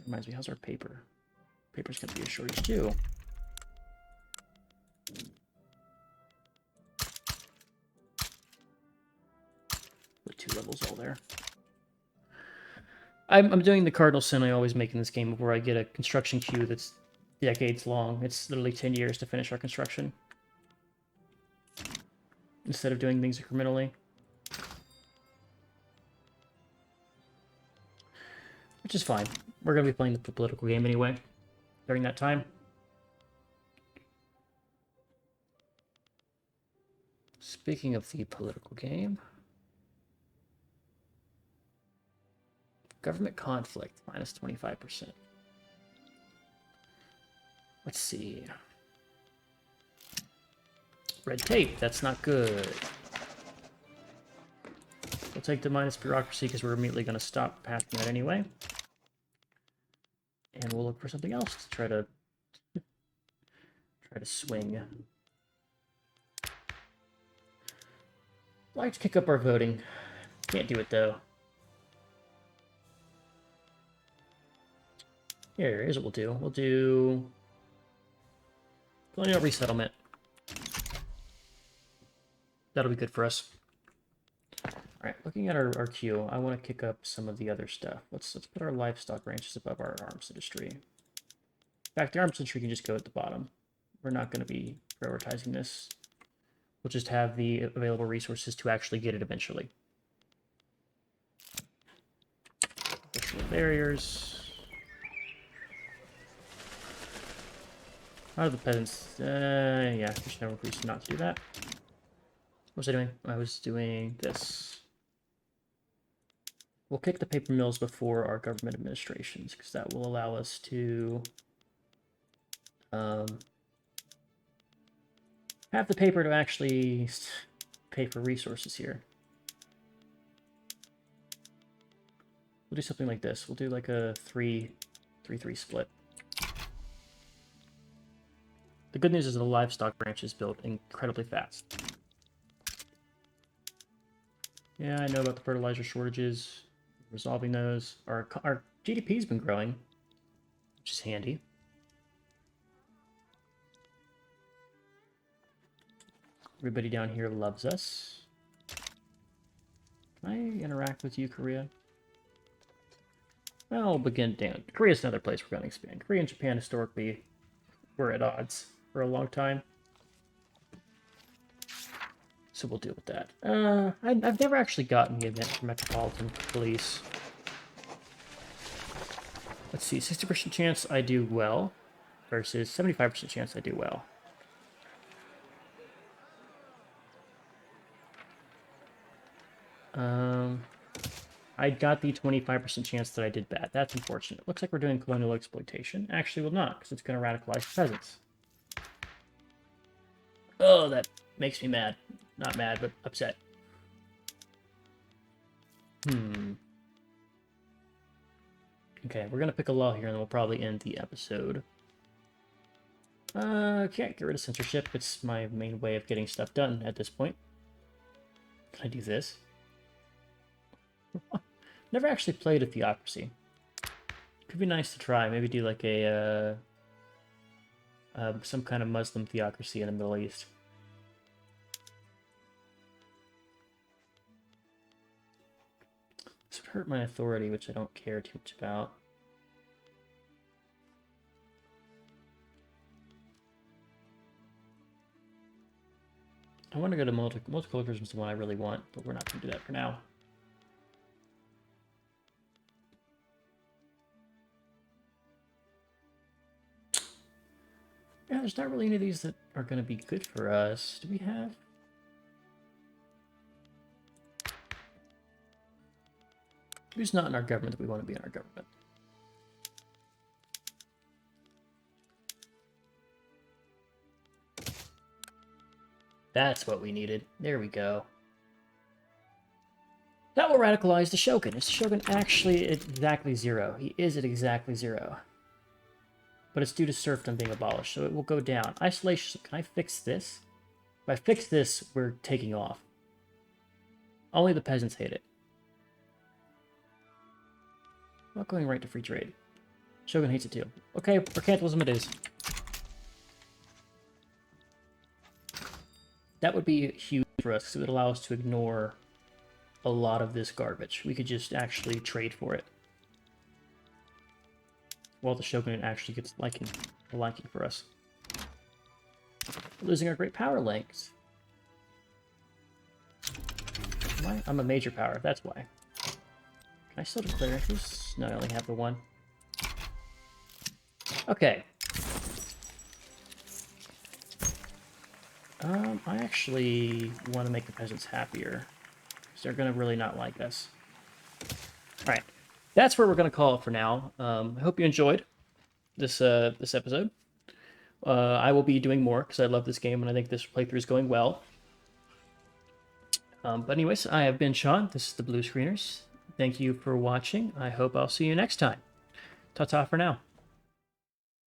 Reminds me, how's our paper? Paper's going to be a shortage, too. Put 2 levels all there. I'm doing the cardinal sin I always make in this game, where I get a construction queue that's decades long. It's literally 10 years to finish our construction, instead of doing things incrementally. Which is fine. We're going to be playing the political game anyway, during that time. Speaking of the political game... Government conflict, -25%. Let's see. red tape. That's not good. We'll take the minus bureaucracy because we're immediately going to stop passing that anyway. And we'll look for something else to try to swing. I'd like to kick up our voting. Can't do it though. Here's what we'll do. We'll do colonial resettlement. That'll be good for us. Alright, looking at our queue, I want to kick up some of the other stuff. Let's put our livestock ranches above our arms industry. In fact, the arms industry can just go at the bottom. We're not going to be prioritizing this. We'll just have the available resources to actually get it eventually. Additional barriers. How are the peasants? Yeah, there's no reason not to do that. What was I doing? I was doing this. We'll kick the paper mills before our government administrations, because that will allow us to have the paper to actually pay for resources here. We'll do something like this. We'll do like a 3-3 split. The good news is the livestock branch is built incredibly fast. Yeah, I know about the fertilizer shortages. Resolving those. Our GDP's been growing, which is handy. Everybody down here loves us. Can I interact with you, Korea? Well, we'll begin down. Korea's another place we're going to expand. Korea and Japan historically were at odds for a long time. So we'll deal with that. I've never actually gotten the event for Metropolitan Police. Let's see, 60% chance I do well versus 75% chance I do well. I got the 25% chance that I did bad. That's unfortunate. Looks like we're doing colonial exploitation. Actually, we'll not, because it's going to radicalize peasants. Oh, that makes me mad. Not mad, but upset. Okay, we're gonna pick a law here, and then we'll probably end the episode. Can't get rid of censorship. It's my main way of getting stuff done at this point. Can I do this? Never actually played a theocracy. Could be nice to try. Maybe do like a some kind of Muslim theocracy in the Middle East. This would hurt my authority, which I don't care too much about. I want to go to multiculturalism is the one I really want, but we're not going to do that for now. Yeah, there's not really any of these that are going to be good for us. Do we have? Who's not in our government that we want to be in our government? That's what we needed. There we go. That will radicalize the Shogun. Is the Shogun actually at exactly 0? He is at exactly 0. But it's due to serfdom being abolished, so it will go down. Isolation. Can I fix this? If I fix this, we're taking off. Only the peasants hate it. Not going right to free trade. Shogun hates it too. Okay, mercantilism it is. That would be huge for us, because it would allow us to ignore a lot of this garbage. We could just actually trade for it. While the Shogun actually gets a liking for us. We're losing our great power links. I'm a major power, that's why. Can I still declare interest? No, I only have the one. Okay. I actually want to make the peasants happier, because they're going to really not like us. Alright. That's where we're going to call it for now. I hope you enjoyed this episode. I will be doing more because I love this game and I think this playthrough is going well. But anyways, I have been Sean. This is the Blue Screeners. Thank you for watching. I hope I'll see you next time. Ta-ta for now.